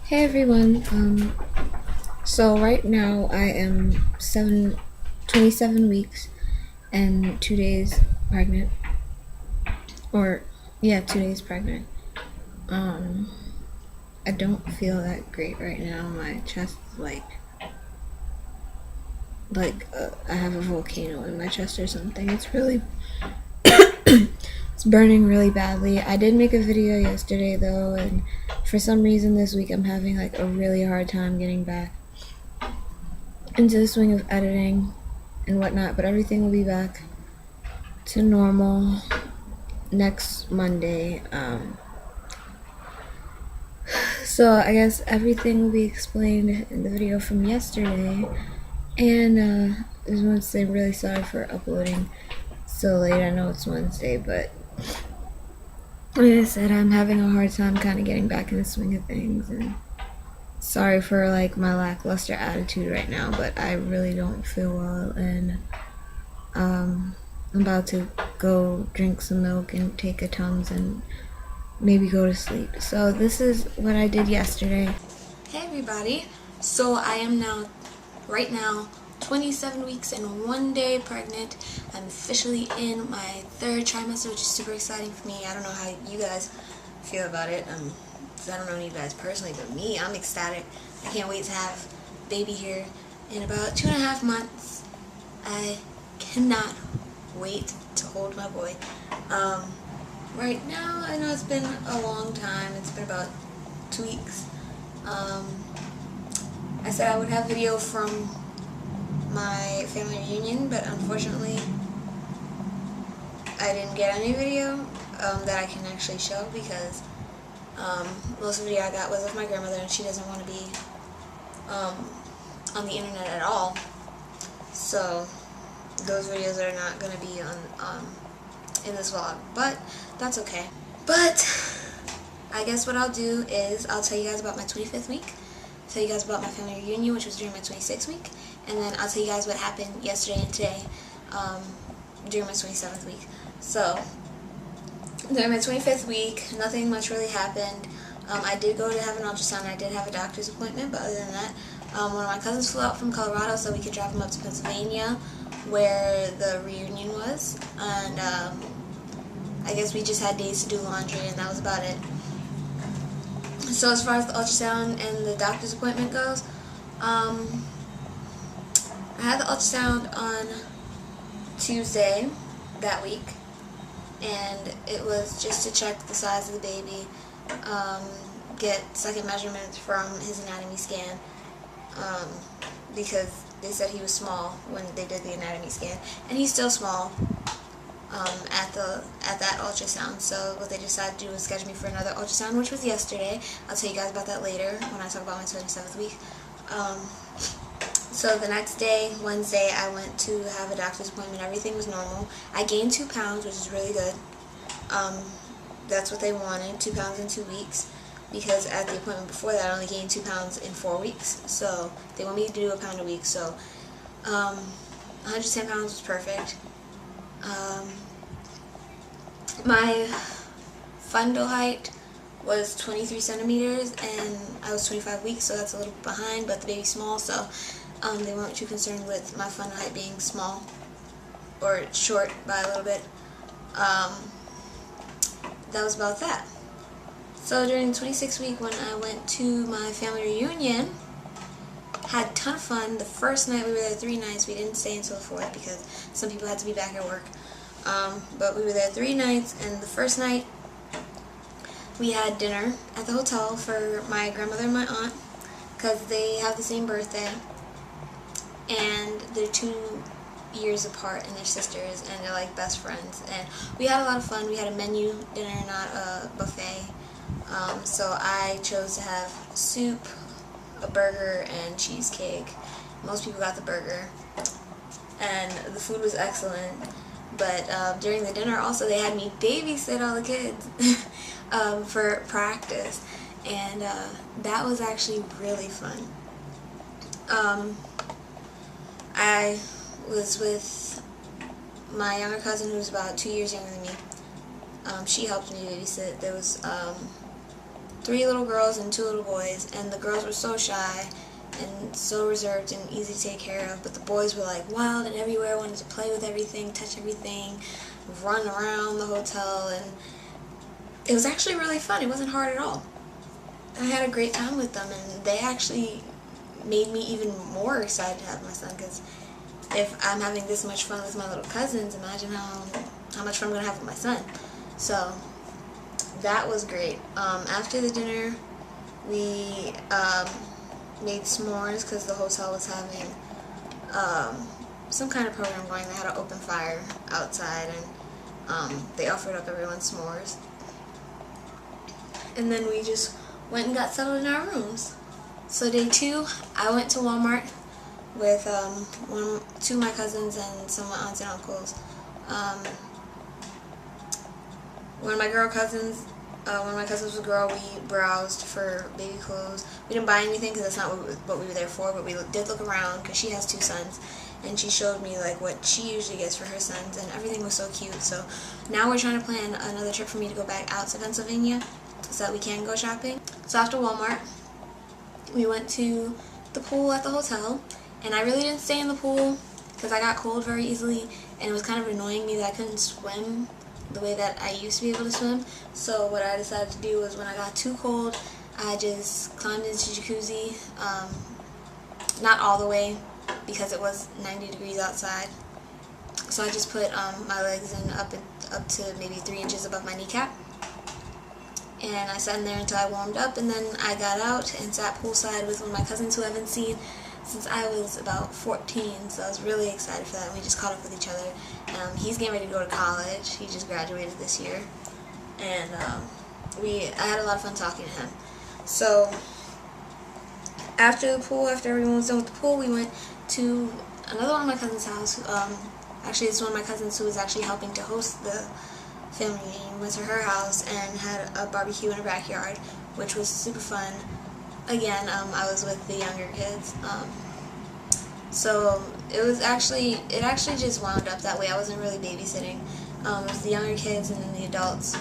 Hey everyone. So right now I am 27 weeks and 2 days pregnant. Or yeah, 2 days pregnant. Um, I don't feel that great right now. My chest is like I have a volcano in my chest or something. It's burning really badly. I did make a video yesterday though, and for some reason this week I'm having like a really hard time getting back into the swing of editing and whatnot, but everything will be back to normal next Monday. So I guess everything will be explained in the video from yesterday. And I just want to say really sorry for uploading so late. I know it's Wednesday, but like I said, I'm having a hard time kind of getting back in the swing of things. And sorry for like my lackluster attitude right now, but I really don't feel well. And I'm about to go drink some milk and take a Tums and maybe go to sleep. So this is what I did yesterday. Hey everybody. So I am right now, 27 weeks and 1 day pregnant. I'm officially in my third trimester, which is super exciting for me. I don't know how you guys feel about it. 'Cause I don't know you guys personally, but me, I'm ecstatic. I can't wait to have baby here in about 2.5 months. I cannot wait to hold my boy. Right now, I know it's been a long time. It's been about 2 weeks. I said I would have video from my family reunion, but unfortunately, I didn't get any video that I can actually show because most of the video I got was of my grandmother, and she doesn't want to be on the internet at all. So those videos are not going to be on in this vlog, but that's okay. But I guess what I'll do is I'll tell you guys about my 25th week, tell you guys about my family reunion, which was during my 26th week, and then I'll tell you guys what happened yesterday and today during my 27th week. So during my 25th week, nothing much really happened. I did go to have an ultrasound. I did have a doctor's appointment, but other than that, one of my cousins flew out from Colorado so we could drive him up to Pennsylvania where the reunion was, and I guess we just had days to do laundry, and that was about it. So as far as the ultrasound and the doctor's appointment goes, I had the ultrasound on Tuesday that week, and it was just to check the size of the baby, get second measurements from his anatomy scan, because they said he was small when they did the anatomy scan, and he's still small at that ultrasound. So what they decided to do was schedule me for another ultrasound, which was yesterday. I'll tell you guys about that later when I talk about my 27th week. So the next day, Wednesday, I went to have a doctor's appointment. Everything was normal. I gained 2 pounds, which is really good. That's what they wanted, 2 pounds in 2 weeks, because at the appointment before that, I only gained 2 pounds in 4 weeks. So they want me to do a pound a week. So 110 pounds was perfect. My fundal height was 23 centimeters, and I was 25 weeks, so that's a little behind, but the baby's small, so they weren't too concerned with my fundal height being small or short by a little bit. That was about that. So during the 26th week, when I went to my family reunion, had a ton of fun. The first night, we were there 3 nights. We didn't stay until the 4th because some people had to be back at work. But we were there 3 nights, and the first night we had dinner at the hotel for my grandmother and my aunt because they have the same birthday, and they're 2 years apart, and they're sisters, and they're like best friends. And we had a lot of fun. We had a menu dinner, not a buffet. So I chose to have soup, a burger, and cheesecake. Most people got the burger, and the food was excellent. But during the dinner also they had me babysit all the kids for practice, and that was actually really fun. I was with my younger cousin, who was about 2 years younger than me. She helped me babysit. There was 3 little girls and 2 little boys, and the girls were so shy and so reserved and easy to take care of, but the boys were like wild and everywhere, wanted to play with everything, touch everything, run around the hotel, and it was actually really fun. It wasn't hard at all. I had a great time with them, and they actually made me even more excited to have my son, because if I'm having this much fun with my little cousins, imagine how much fun I'm going to have with my son. So that was great. After the dinner, we made s'mores because the hotel was having some kind of program going. They had an open fire outside, and they offered up everyone s'mores. And then we just went and got settled in our rooms. So day 2, I went to Walmart with 2 of my cousins and some of my aunts and uncles. One of my cousins was a girl. We browsed for baby clothes. We didn't buy anything because that's not what we were there for, but we did look around because she has 2 sons, and she showed me like what she usually gets for her sons, and everything was so cute. So now we're trying to plan another trip for me to go back out to Pennsylvania so that we can go shopping. So after Walmart, we went to the pool at the hotel, and I really didn't stay in the pool because I got cold very easily, and it was kind of annoying me that I couldn't swim the way that I used to be able to swim. So what I decided to do was when I got too cold, I just climbed into the jacuzzi, not all the way because it was 90 degrees outside. So I just put my legs in up to maybe 3 inches above my kneecap. And I sat in there until I warmed up, and then I got out and sat poolside with one of my cousins who I haven't seen since I was about 14, so I was really excited for that, and we just caught up with each other. He's getting ready to go to college. He just graduated this year, and I had a lot of fun talking to him. So after the pool, after everyone was done with the pool, we went to another one of my cousin's house. Actually, it's one of my cousins who was actually helping to host the family reunion. Went to her house and had a barbecue in her backyard, which was super fun. Again, I was with the younger kids, so it actually just wound up that way. I wasn't really babysitting. It was the younger kids, and then the adults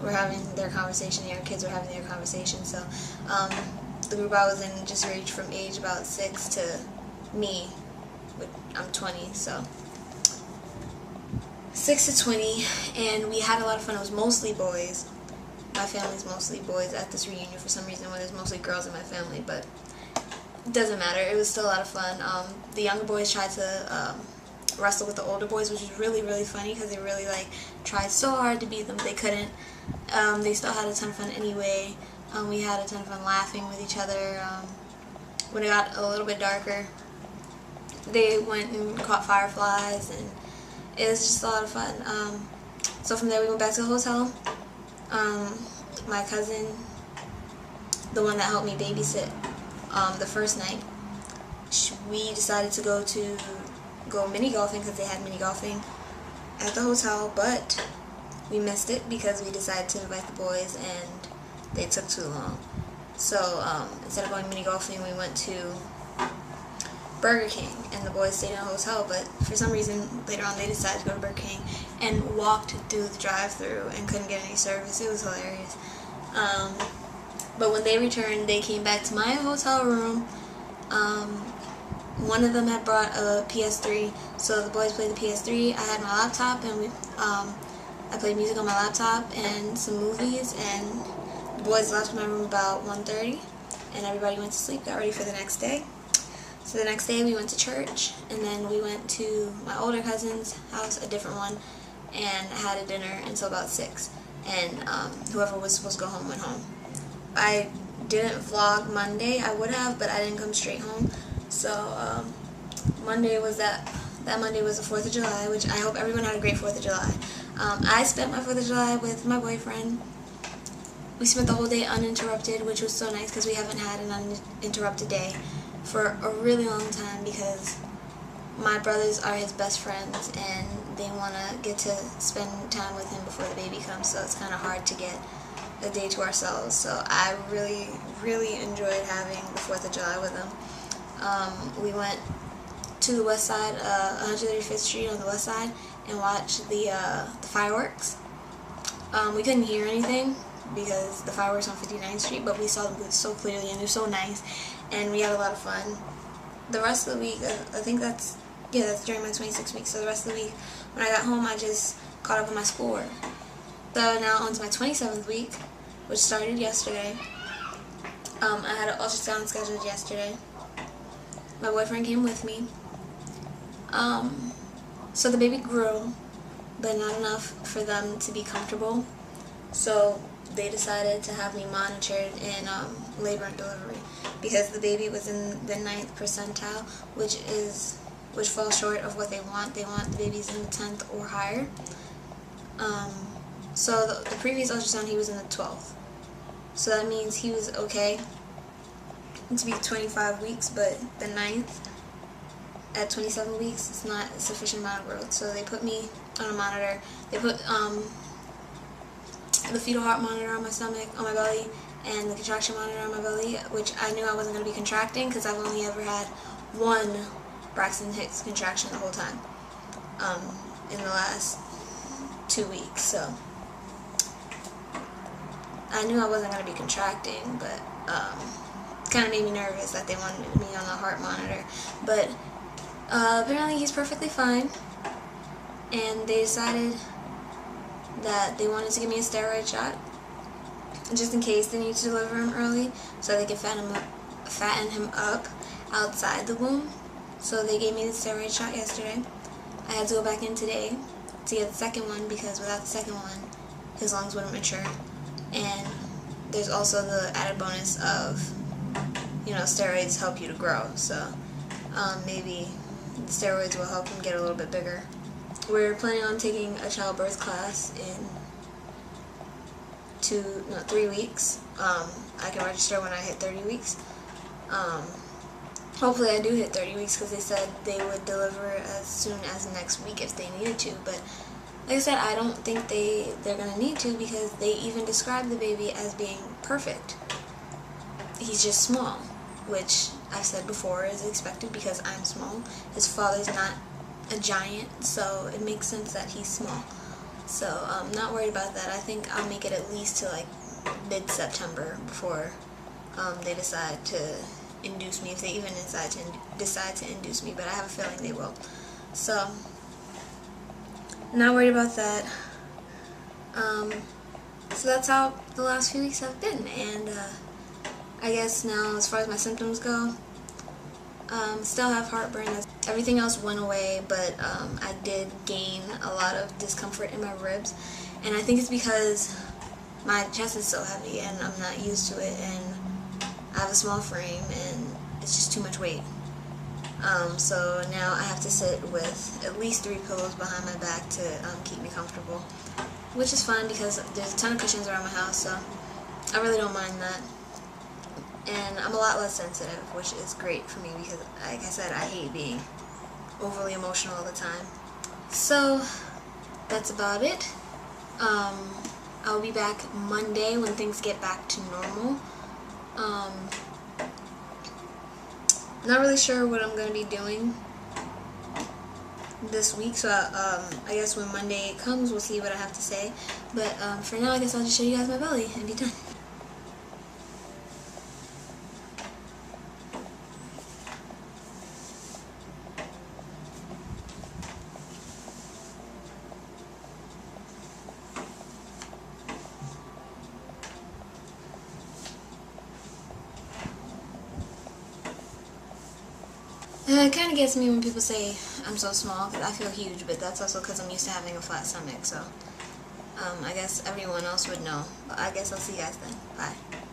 were having their conversation. The younger kids were having their conversation. So the group I was in just ranged from age about 6 to me. I'm 20, so 6 to 20, and we had a lot of fun. It was mostly boys. My family's mostly boys at this reunion for some reason, when there's mostly girls in my family, but it doesn't matter. It was still a lot of fun. The younger boys tried to wrestle with the older boys, which was really, really funny because they really tried so hard to beat them, but they couldn't. They still had a ton of fun anyway. We had a ton of fun laughing with each other. When it got a little bit darker, they went and caught fireflies, and it was just a lot of fun. So from there we went back to the hotel. My cousin, the one that helped me babysit the first night, we decided to go mini golfing because they had mini golfing at the hotel, but we missed it because we decided to invite the boys and they took too long. So instead of going mini golfing, we went to Burger King, and the boys stayed in a hotel, but for some reason later on they decided to go to Burger King and walked through the drive-thru and couldn't get any service. It was hilarious. But when they returned, they came back to my hotel room. One of them had brought a PS3, so the boys played the PS3. I had my laptop, and I played music on my laptop and some movies, and the boys left my room about 1:30, and everybody went to sleep, got ready for the next day. So the next day we went to church, and then we went to my older cousin's house, a different one, and had a dinner until about 6. And whoever was supposed to go home went home. I didn't vlog Monday. I would have, but I didn't come straight home. So Monday was that Monday was the 4th of July, which I hope everyone had a great 4th of July. I spent my 4th of July with my boyfriend. We spent the whole day uninterrupted, which was so nice because we haven't had an uninterrupted day for a really long time, because my brothers are his best friends and they want to get to spend time with him before the baby comes, so it's kind of hard to get a day to ourselves. So I really, really enjoyed having the 4th of July with them. We went to the west side, 135th Street on the west side, and watched the fireworks. We couldn't hear anything because the fireworks on 59th Street, but we saw them so clearly and they're so nice, and we had a lot of fun. The rest of the week, I think that's during my 26 weeks, so the rest of the week, when I got home, I just caught up with my schoolwork. So now on to my 27th week, which started yesterday. I had an ultrasound scheduled yesterday. My boyfriend came with me. So the baby grew, but not enough for them to be comfortable. So they decided to have me monitored in labor and delivery because the baby was in the 9th percentile, which falls short of what they want. They want the babies in the 10th or higher. So the previous ultrasound, he was in the 12th. So that means he was okay to be 25 weeks, but the 9th at 27 weeks, it's not a sufficient amount of growth. So they put me on a monitor. They put the fetal heart monitor on my stomach, on my belly, and the contraction monitor on my belly, which I knew I wasn't going to be contracting because I've only ever had one Braxton Hicks contraction the whole time in the last 2 weeks. So I knew I wasn't going to be contracting, but kind of made me nervous that they wanted me on the heart monitor. But apparently he's perfectly fine, and they decided that they wanted to give me a steroid shot just in case they need to deliver him early so they could fatten him up outside the womb. So they gave me the steroid shot yesterday. I had to go back in today to get the second one because without the second one his lungs wouldn't mature. And there's also the added bonus of, steroids help you to grow, so maybe the steroids will help him get a little bit bigger. We're planning on taking a childbirth class in 3 weeks. I can register when I hit 30 weeks. Hopefully I do hit 30 weeks because they said they would deliver as soon as next week if they needed to. But like I said, I don't think they're going to need to because they even described the baby as being perfect. He's just small, which I've said before is expected because I'm small. His father's not a giant, so it makes sense that he's small. So I'm not worried about that. I think I'll make it at least to like mid-September before they decide to induce me, if they even decide to induce me, but I have a feeling they will. So not worried about that. So that's how the last few weeks have been, and I guess now as far as my symptoms go, still have heartburn. Everything else went away, but I did gain a lot of discomfort in my ribs, and I think it's because my chest is so heavy and I'm not used to it, and I have a small frame and it's just too much weight. So now I have to sit with at least 3 pillows behind my back to keep me comfortable, which is fine because there's a ton of cushions around my house, so I really don't mind that. And I'm a lot less sensitive, which is great for me because, like I said, I hate being overly emotional all the time. So that's about it. I'll be back Monday when things get back to normal. Not really sure what I'm going to be doing this week, so I guess when Monday comes we'll see what I have to say. But for now, I guess I'll just show you guys my belly and be done. It kind of gets me when people say I'm so small because I feel huge, but that's also because I'm used to having a flat stomach, so I guess everyone else would know. But I guess I'll see you guys then. Bye.